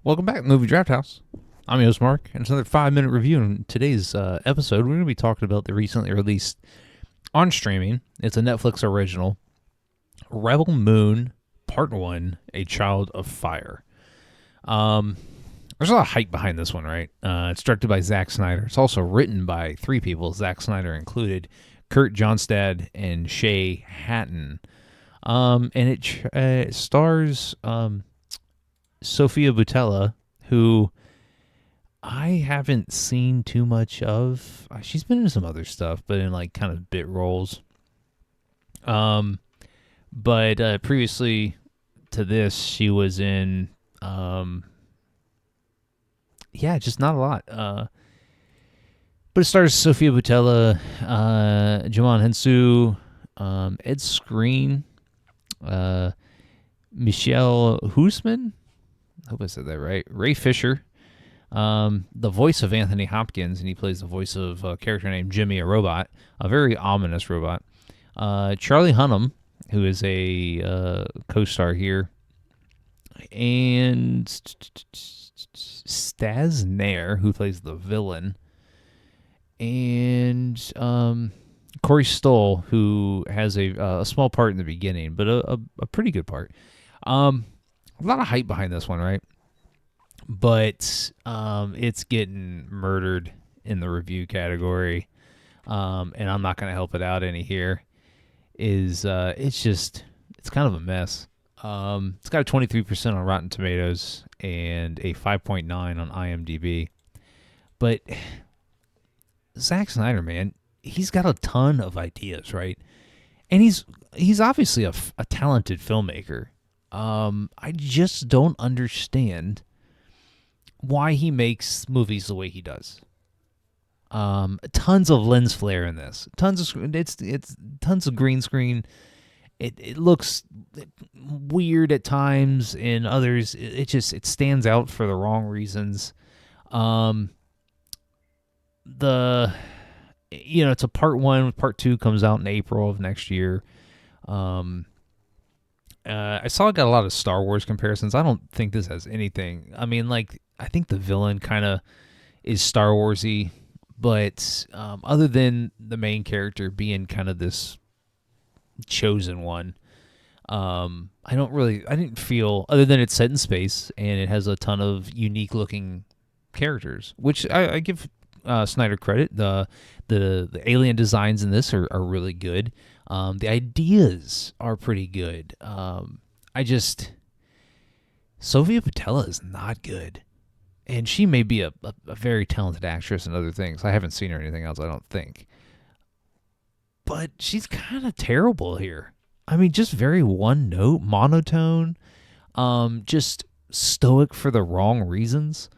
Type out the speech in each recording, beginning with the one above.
Welcome back, Movie Draft House. I'm your host, Mark, and it's another 5-minute review. In today's episode, we're going to be talking about the recently released on streaming. It's a Netflix original, Rebel Moon Part 1, A Child of Fire. There's a lot of hype behind this one, right? It's directed by Zack Snyder. It's also written by 3 people, Zack Snyder included, Kurt Johnstad and Shay Hatton. And it stars Sofia Boutella, who I haven't seen too much of. She's been in some other stuff, but in like kind of bit roles. But previously to this, she was in, just not a lot. But it stars Sofia Boutella, Jaman Hensu, Ed Skrein, Michelle Huisman. I hope I said that right. Ray Fisher, the voice of Anthony Hopkins, and he plays the voice of a character named Jimmy, a robot, a very ominous robot. Charlie Hunnam, who is a co-star here, and Staz Nair, who plays the villain, and Corey Stoll, who has a small part in the beginning, but a pretty good part. A lot of hype behind this one, right? But it's getting murdered in the review category, and I'm not going to help it out any here. It's kind of a mess. It's got a 23% on Rotten Tomatoes and a 5.9 on IMDb. But Zack Snyder, man, he's got a ton of ideas, right? And he's obviously a talented filmmaker. I just don't understand why he makes movies the way he does. Tons of lens flare in this. Tons of green screen. It looks weird at times, in others it stands out for the wrong reasons. It's a part 1. Part 2 comes out in April of next year. I saw it got a lot of Star Wars comparisons. I don't think this has anything. I mean, like, I think the villain kind of is Star Wars-y, but other than the main character being kind of this chosen one, I didn't feel, other than it's set in space and it has a ton of unique-looking characters, which I give Snyder credit. The alien designs in this are really good. The ideas are pretty good. Sofia Boutella is not good. And she may be a very talented actress and other things. I haven't seen her in anything else, I don't think. But she's kind of terrible here. I mean, just very one note, monotone, just stoic for the wrong reasons.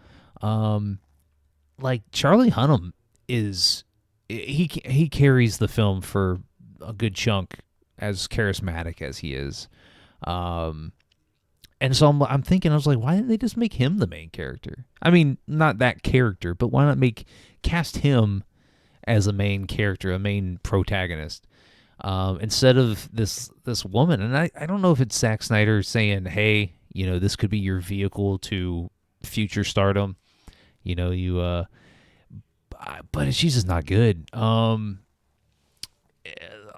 Like Charlie Hunnam he carries the film for a good chunk, as charismatic as he is. And so I'm thinking, I was like, why didn't they just make him the main character? I mean, not that character, but why not cast him as a main character, a main protagonist, instead of this woman? And I don't know if it's Zack Snyder saying, hey, this could be your vehicle to future stardom. But she's just not good.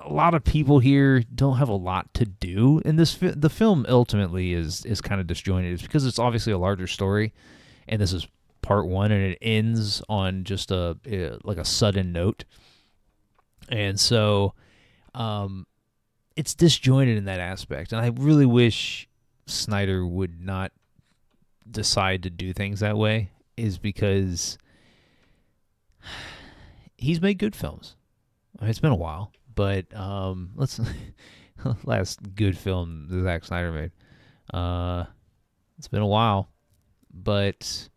A lot of people here don't have a lot to do in this. The film ultimately is kind of disjointed. It's because it's obviously a larger story, and this is part 1, and it ends on just a sudden note, and so it's disjointed in that aspect. And I really wish Snyder would not decide to do things that way, is because he's made good films. I mean, it's been a while. But last good film that Zack Snyder made. It's been a while, but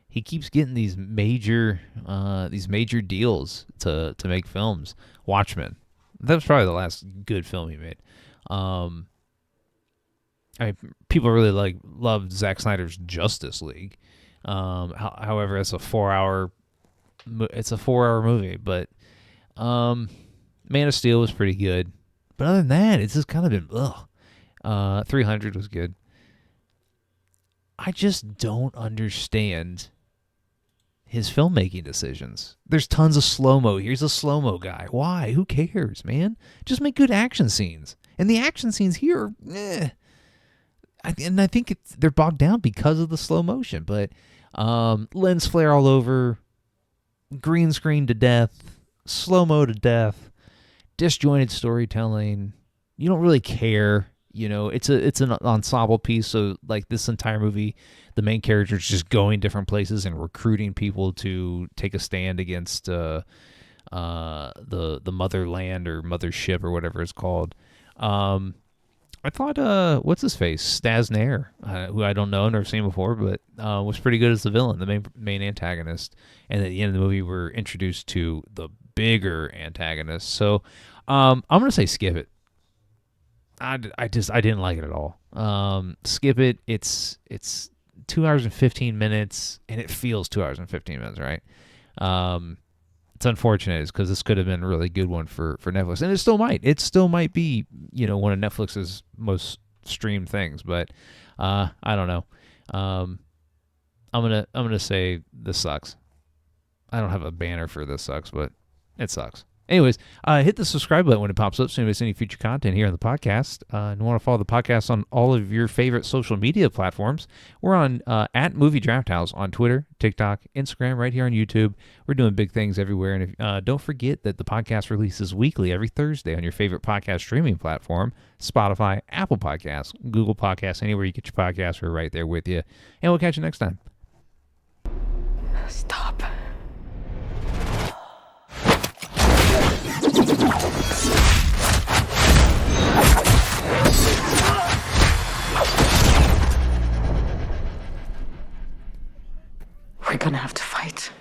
he keeps getting these major deals to make films. Watchmen, that was probably the last good film he made. I mean, people really love Zack Snyder's Justice League. However, it's a 4-hour movie, but Man of Steel was pretty good. But other than that, it's just kind of been, 300 was good. I just don't understand his filmmaking decisions. There's tons of slow-mo. Here's a slow-mo guy. Why? Who cares, man? Just make good action scenes. And the action scenes here, I think they're bogged down because of the slow motion. But lens flare all over, green screen to death, slow-mo to death, disjointed storytelling. You don't really care. It's an ensemble piece. So like this entire movie, the main character is just going different places and recruiting people to take a stand against the motherland or mothership or whatever it's called. I thought what's his face, Stasnair, who I don't know, never seen before, but was pretty good as the villain, the main antagonist. And at the end of the movie, we're introduced to the bigger antagonist. So I'm gonna say skip it. I didn't like it at all. Skip it. It's 2 hours and 15 minutes, and it feels 2 hours and 15 minutes, right? It's unfortunate because this could have been a really good one for Netflix, and it still might. It still might be, one of Netflix's most streamed things, but I don't know. I'm gonna say this sucks. I don't have a banner for this sucks, but it sucks. Anyways, hit the subscribe button when it pops up so you don't miss any future content here on the podcast. And you want to follow the podcast on all of your favorite social media platforms. We're on at Movie Draft House on Twitter, TikTok, Instagram, right here on YouTube. We're doing big things everywhere. And if, don't forget that the podcast releases weekly every Thursday on your favorite podcast streaming platform, Spotify, Apple Podcasts, Google Podcasts, anywhere you get your podcasts. We're right there with you. And we'll catch you next time. Stop. We're gonna have to fight.